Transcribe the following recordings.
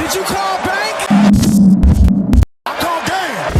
Did you call bank? I call game.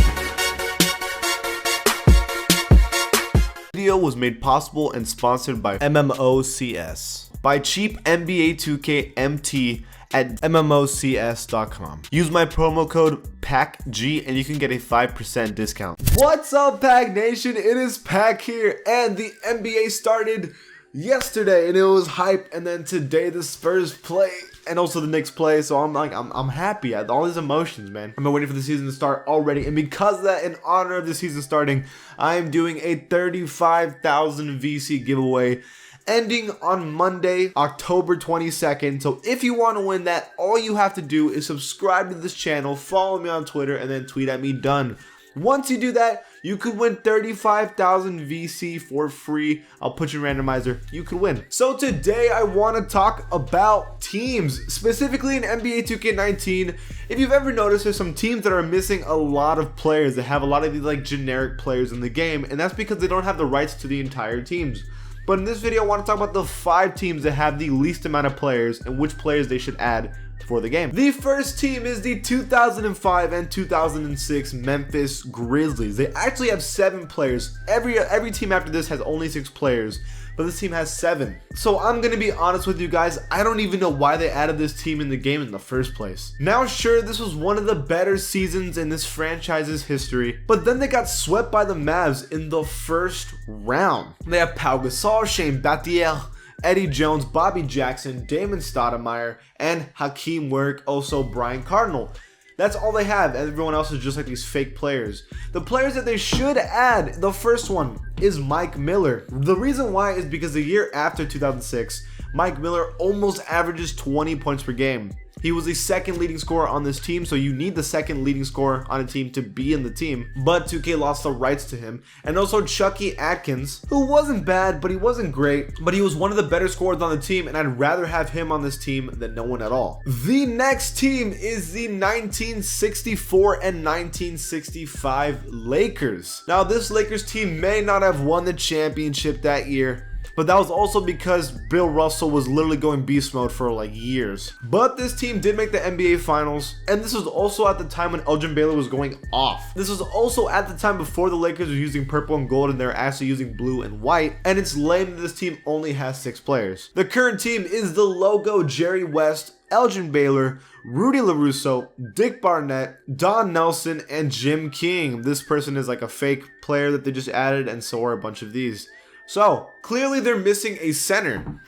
Video was made possible and sponsored by MMOCS. Buy cheap NBA 2K MT at MMOCS.com. Use my promo code PACG and you can get a 5% discount. What's up, Pack Nation? It is Pack here, and the NBA started yesterday and it was hype, and then today the Spurs play and also the Knicks play, so I'm happy. I had all these emotions, man. I've been waiting for the season to start already, and because of that, in honor of the season starting, I am doing a 35,000 VC giveaway ending on Monday, October 22nd. So if you want to win that, all you have to do is subscribe to this channel, follow me on Twitter, and then tweet at me, done. Once you do that, you could win 35,000 VC for free. I'll put your randomizer. You could win. So today I want to talk about teams, specifically in NBA 2K19. If you've ever noticed, there's some teams that are missing a lot of players. They have a lot of these like generic players in the game, and that's because they don't have the rights to the entire teams. But in this video, I want to talk about the 5 teams that have the least amount of players and which players they should add for the game. The first team is the 2005 and 2006 Memphis Grizzlies. They actually have 7 players. Every team after this has only 6 players, but this team has 7. So I'm gonna be honest with you guys, I don't even know why they added this team in the game in the first place. Now sure, this was one of the better seasons in this franchise's history, but then they got swept by the Mavs in the first round. They have Pau Gasol, Shane Battier, Eddie Jones, Bobby Jackson, Damon Stoudemire, and Hakeem Work, also Brian Cardinal. That's all they have. Everyone else is just like these fake players. The players that they should add, the first one is Mike Miller. The reason why is because the year after 2006, Mike Miller almost averages 20 points per game. He was the second leading scorer on this team, so you need the second leading scorer on a team to be in the team. But 2K lost the rights to him. And also Chucky Atkins, who wasn't bad, but he wasn't great. But he was one of the better scorers on the team, and I'd rather have him on this team than no one at all. The next team is the 1964 and 1965 Lakers. Now, this Lakers team may not have won the championship that year, but that was also because Bill Russell was literally going beast mode for like years. But this team did make the NBA Finals, and this was also at the time when Elgin Baylor was going off. This was also at the time before the Lakers were using purple and gold and they're actually using blue and white, and it's lame that this team only has 6 players. The current team is the logo Jerry West, Elgin Baylor, Rudy LaRusso, Dick Barnett, Don Nelson, and Jim King. This person is like a fake player that they just added, and so are a bunch of these. So, clearly they're missing a center.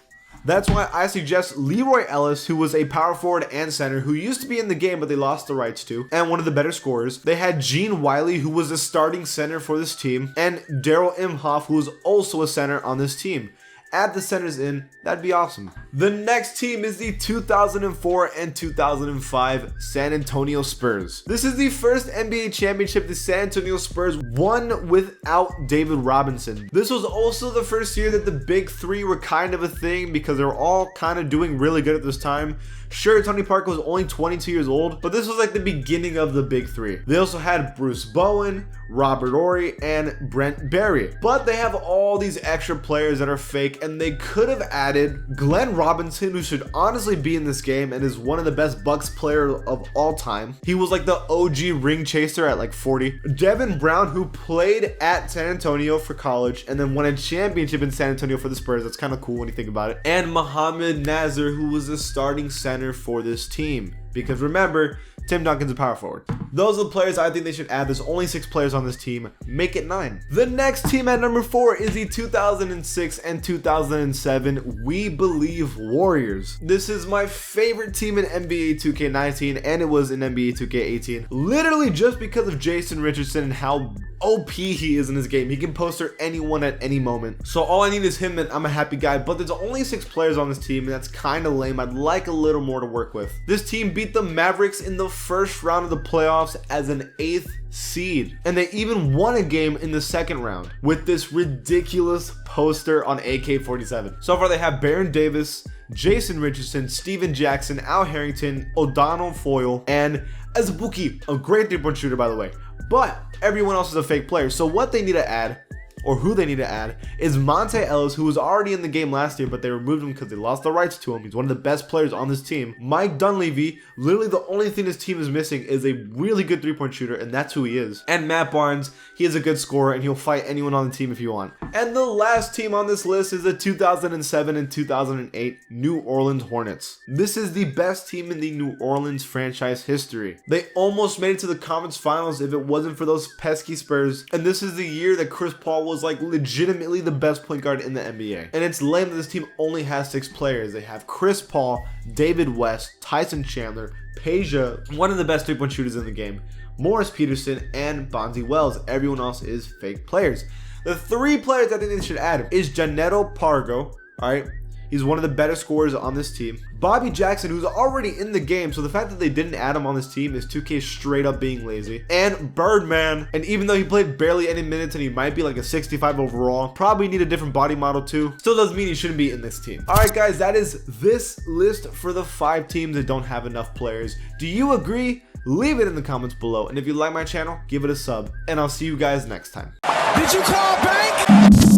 That's why I suggest Leroy Ellis, who was a power forward and center, who used to be in the game but they lost the rights to, and one of the better scorers. They had Gene Wiley, who was a starting center for this team, and Daryl Imhoff, who was also a center on this team. Add the centers in, that'd be awesome. The next team is the 2004 and 2005 San Antonio Spurs. This is the first NBA championship the San Antonio Spurs won without David Robinson. This was also the first year that the big 3 were kind of a thing because they were all kind of doing really good at this time. Sure, Tony Parker was only 22 years old, but this was like the beginning of the big 3. They also had Bruce Bowen, Robert Horry, and Brent Barry. But they have all these extra players that are fake, and they could have added Glenn Robinson, who should honestly be in this game and is one of the best Bucks players of all time. He was like the OG ring chaser at like 40. Devin Brown, who played at San Antonio for college and then won a championship in San Antonio for the Spurs. That's kind of cool when you think about it. And Mohamed Nazar, who was the starting center for this team, because remember, Tim Duncan's a power forward. Those are the players I think they should add. There's only 6 players on this team. Make it 9. The next team at number 4 is the 2006 and 2007 We Believe Warriors. This is my favorite team in NBA 2K19, and it was in NBA 2K18. Literally just because of Jason Richardson and how OP he is in this game. He can poster anyone at any moment. So all I need is him, and I'm a happy guy. But there's only 6 players on this team, and that's kind of lame. I'd like a little more to work with. This team beat the Mavericks in the first round of the playoffs as an 8th seed, and they even won a game in the second round with this ridiculous poster on AK-47. So far they have Baron Davis, Jason Richardson, Steven Jackson, Al Harrington, O'Donnell Foyle, and Azubuike, a great 3-point shooter by the way. But everyone else is a fake player, so what they need to add or who they need to add, is Monte Ellis, who was already in the game last year, but they removed him because they lost the rights to him. He's one of the best players on this team. Mike Dunleavy, literally the only thing this team is missing is a really good three-point shooter, and that's who he is. And Matt Barnes, he is a good scorer, and he'll fight anyone on the team if you want. And the last team on this list is the 2007 and 2008 New Orleans Hornets. This is the best team in the New Orleans franchise history. They almost made it to the conference finals if it wasn't for those pesky Spurs. And this is the year that Chris Paul was like legitimately the best point guard in the NBA. And it's lame that this team only has 6 players. They have Chris Paul, David West, Tyson Chandler, Peja, one of the best three-point shooters in the game, Morris Peterson, and Bonzi Wells. Everyone else is fake players. The 3 players I think they should add is Janetto Pargo, alright? He's one of the better scorers on this team. Bobby Jackson, who's already in the game, so the fact that they didn't add him on this team is 2K straight up being lazy. And Birdman, and even though he played barely any minutes and he might be like a 65 overall, probably need a different body model too, still doesn't mean he shouldn't be in this team. Alright guys, that is this list for the 5 teams that don't have enough players. Do you agree? Leave it in the comments below. And if you like my channel, give it a sub. And I'll see you guys next time. Did you call bank?